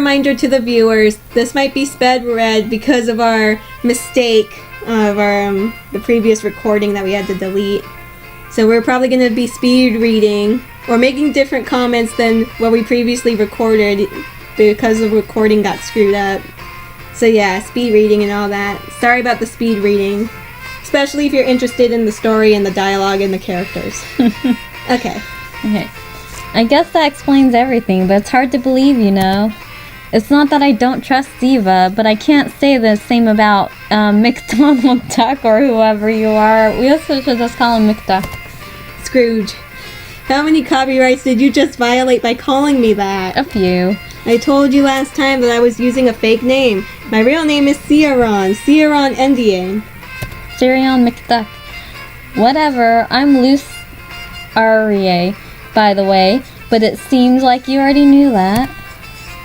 reminder to the viewers, this might be sped read because of our mistake of our the previous recording that we had to delete. So we're probably going to be speed reading or making different comments than what we previously recorded because the recording got screwed up. So yeah, speed reading and all that. Sorry about the speed reading, especially if you're interested in the story and the dialogue and the characters. Okay. I guess that explains everything, but it's hard to believe, you know. It's not that I don't trust Ziva, but I can't say the same about McDonald Duck or whoever you are. We also should just call him McDuck. Scrooge. How many copyrights did you just violate by calling me that? A few. I told you last time that I was using a fake name. My real name is Ciaran Endian. Ciaran McDuck. Whatever, I'm Luce Arie, by the way, but it seems like you already knew that.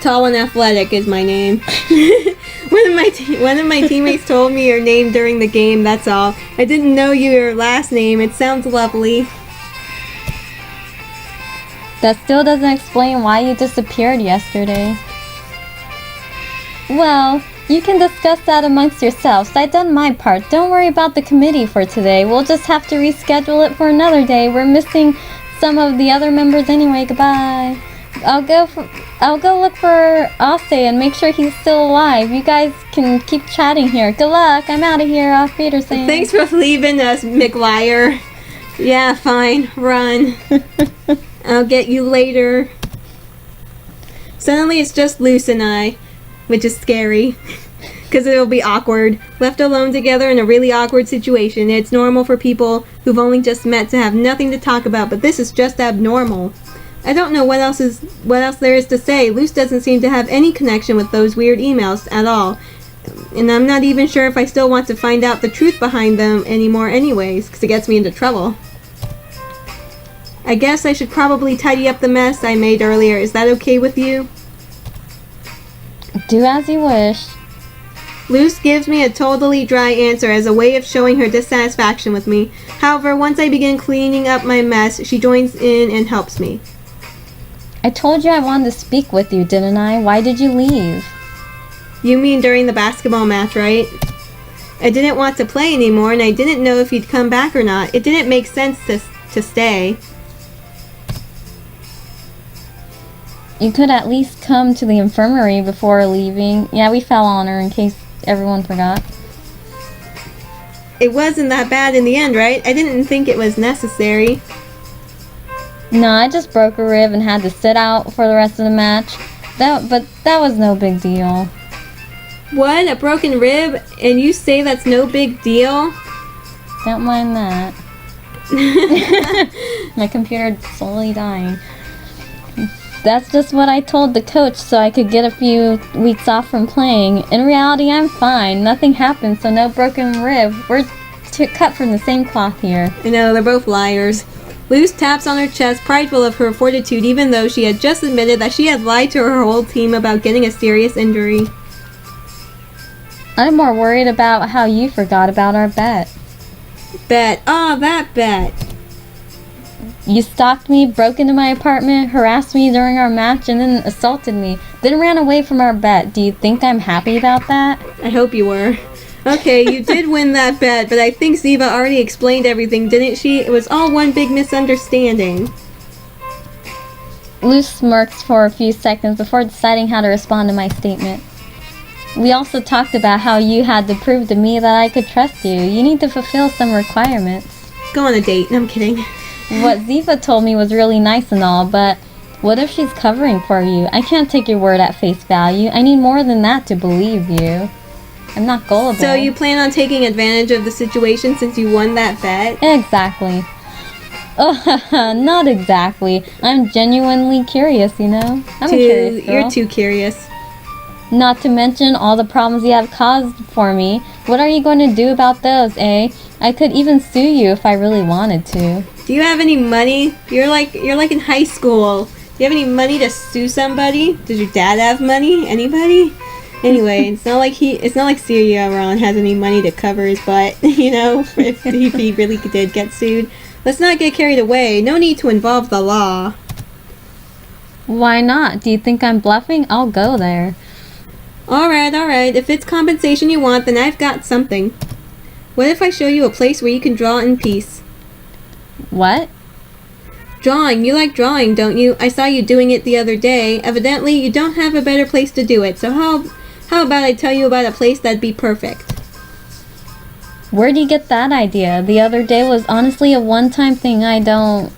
Tall and athletic is my name. One of my teammates told me your name during the game, that's all. I didn't know your last name. It sounds lovely. That still doesn't explain why you disappeared yesterday. Well, you can discuss that amongst yourselves. I've done my part. Don't worry about the committee for today. We'll just have to reschedule it for another day. We're missing some of the other members anyway. Goodbye. I'll go look for Ase and make sure he's still alive. You guys can keep chatting here. Good luck. I'm out of here. Auf Wiedersehen. Thanks for leaving us, McLiar. Yeah, fine. Run. I'll get you later. Suddenly it's just Luce and I, which is scary. Because it'll be awkward. Left alone together in a really awkward situation. It's normal for people who've only just met to have nothing to talk about, but this is just abnormal. I don't know what else there is to say. Luce doesn't seem to have any connection with those weird emails at all. And I'm not even sure if I still want to find out the truth behind them anymore anyways, because it gets me into trouble. I guess I should probably tidy up the mess I made earlier. Is that okay with you? Do as you wish. Luce gives me a totally dry answer as a way of showing her dissatisfaction with me. However, once I begin cleaning up my mess, she joins in and helps me. I told you I wanted to speak with you, didn't I? Why did you leave? You mean during the basketball match, right? I didn't want to play anymore, and I didn't know if you'd come back or not. It didn't make sense to stay. You could at least come to the infirmary before leaving. Yeah, we fell on her in case everyone forgot. It wasn't that bad in the end, right? I didn't think it was necessary. No, I just broke a rib and had to sit out for the rest of the match. But that was no big deal. What? A broken rib? And you say that's no big deal? Don't mind that. My computer slowly dying. That's just what I told the coach so I could get a few weeks off from playing. In reality, I'm fine. Nothing happened, so no broken rib. We're cut from the same cloth here. I know, they're both liars. Luce taps on her chest, prideful of her fortitude, even though she had just admitted that she had lied to her whole team about getting a serious injury. I'm more worried about how you forgot about our bet. Bet? Ah, that bet. You stalked me, broke into my apartment, harassed me during our match, and then assaulted me. Then ran away from our bet. Do you think I'm happy about that? I hope you were. Okay, you did win that bet, but I think Ziva already explained everything, didn't she? It was all one big misunderstanding. Luce smirks for a few seconds before deciding how to respond to my statement. We also talked about how you had to prove to me that I could trust you. You need to fulfill some requirements. Go on a date. I'm kidding. What Ziva told me was really nice and all, but what if she's covering for you? I can't take your word at face value. I need more than that to believe you. I'm not gullible. So you plan on taking advantage of the situation since you won that bet? Exactly. Oh, not exactly. I'm genuinely curious, you know? I'm a curious girl. You're too curious. Not to mention all the problems you have caused for me. What are you going to do about those, eh? I could even sue you if I really wanted to. Do you have any money? You're like in high school. Do you have any money to sue somebody? Does your dad have money? Anybody? Anyway, it's not like Ciaran has any money to cover his butt, you know, if he really did get sued. Let's not get carried away. No need to involve the law. Why not? Do you think I'm bluffing? I'll go there. Alright. If it's compensation you want, then I've got something. What if I show you a place where you can draw in peace? What? Drawing. You like drawing, don't you? I saw you doing it the other day. Evidently, you don't have a better place to do it. So how about I tell you about a place that'd be perfect? Where'd you get that idea? The other day was honestly a one-time thing. I don't...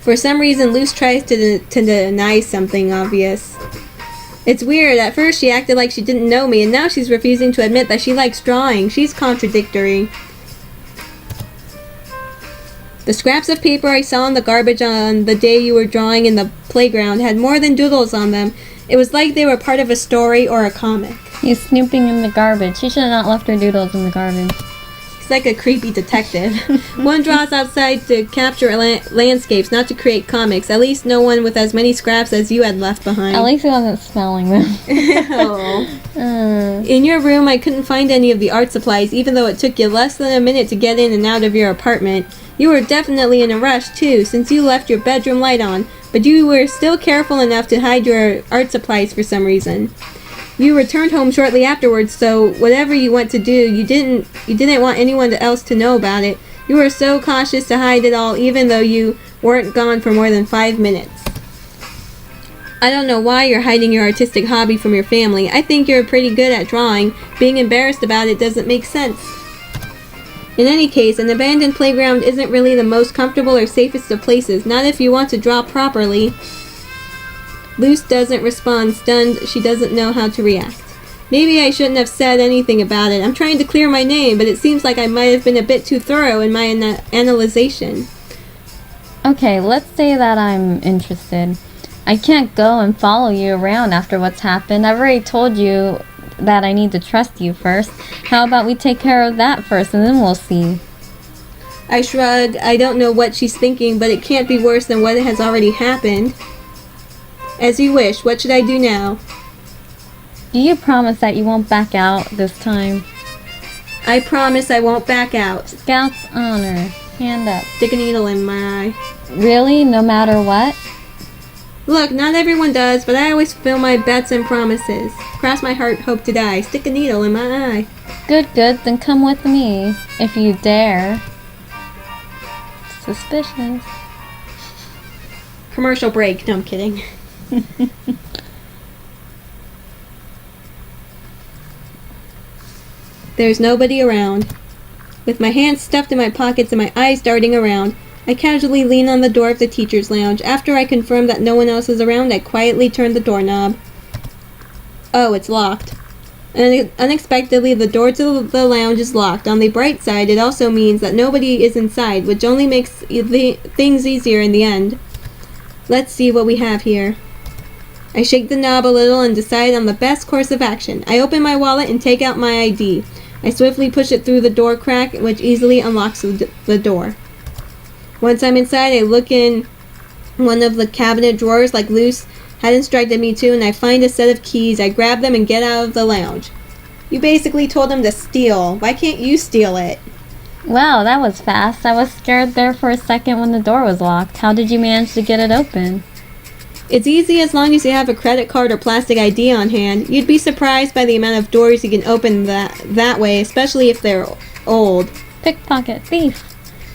For some reason, Luce tries to deny something obvious. It's weird. At first, she acted like she didn't know me, and now she's refusing to admit that she likes drawing. She's contradictory. The scraps of paper I saw in the garbage on the day you were drawing in the playground had more than doodles on them. It was like they were part of a story or a comic. He's snooping in the garbage. She should have not left her doodles in the garbage. He's like a creepy detective. One draws outside to capture landscapes, not to create comics. At least no one with as many scraps as you had left behind. At least he wasn't smelling them. In your room, I couldn't find any of the art supplies, even though it took you less than a minute to get in and out of your apartment. You were definitely in a rush, too, since you left your bedroom light on, but you were still careful enough to hide your art supplies for some reason. You returned home shortly afterwards, so whatever you went to do, you didn't want anyone else to know about it. You were so cautious to hide it all, even though you weren't gone for more than 5 minutes. I don't know why you're hiding your artistic hobby from your family. I think you're pretty good at drawing. Being embarrassed about it doesn't make sense. In any case, an abandoned playground isn't really the most comfortable or safest of places, not if you want to draw properly. Luce doesn't respond, stunned. She doesn't know how to react. Maybe I shouldn't have said anything about it. I'm trying to clear my name, but it seems like I might have been a bit too thorough in my analyzation. Okay, let's say that I'm interested. I can't go and follow you around after what's happened. I've already told you that I need to trust you first. How about we take care of that first and then we'll see? I shrug. I don't know what she's thinking, but it can't be worse than what has already happened. As you wish. What should I do now? Do you promise that you won't back out this time? I promise I won't back out. Scout's honor. Hand up. Stick a needle in my eye. Really? No matter what? Look, not everyone does, but I always fulfill my bets and promises. Cross my heart, hope to die. Stick a needle in my eye. Good, then come with me. If you dare. Suspicious. Commercial break. No, I'm kidding. There's nobody around. With my hands stuffed in my pockets and my eyes darting around, I casually lean on the door of the teacher's lounge. After I confirm that no one else is around, I quietly turn the doorknob. Oh, it's locked. And unexpectedly, the door to the lounge is locked. On the bright side, it also means that nobody is inside, which only makes things easier in the end. Let's see what we have here. I shake the knob a little and decide on the best course of action. I open my wallet and take out my ID. I swiftly push it through the door crack, which easily unlocks the door. Once I'm inside, I look in one of the cabinet drawers like Luce had instructed me to, and I find a set of keys. I grab them and get out of the lounge. You basically told him to steal. Why can't you steal it? Wow, that was fast. I was scared there for a second when the door was locked. How did you manage to get it open? It's easy as long as you have a credit card or plastic ID on hand. You'd be surprised by the amount of doors you can open that way, especially if they're old. Pickpocket, thief.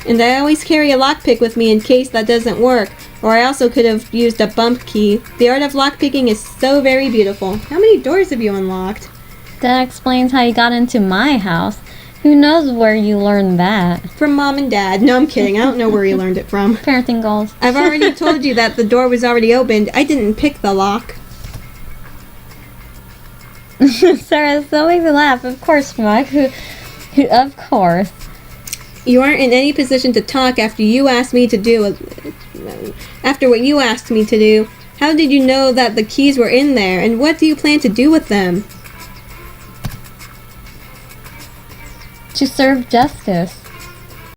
And I always carry a lockpick with me in case that doesn't work. Or I also could have used a bump key. The art of lockpicking is so very beautiful. How many doors have you unlocked? That explains how you got into my house. Who knows where you learned that? From Mom and Dad. No, I'm kidding. I don't know where you learned it from. Parenting goals. I've already told you that the door was already opened. I didn't pick the lock. Sarah, so makes me laugh. Of course, Mug. Of course. You aren't in any position to talk after what you asked me to do. How did you know that the keys were in there, and what do you plan to do with them? To serve justice.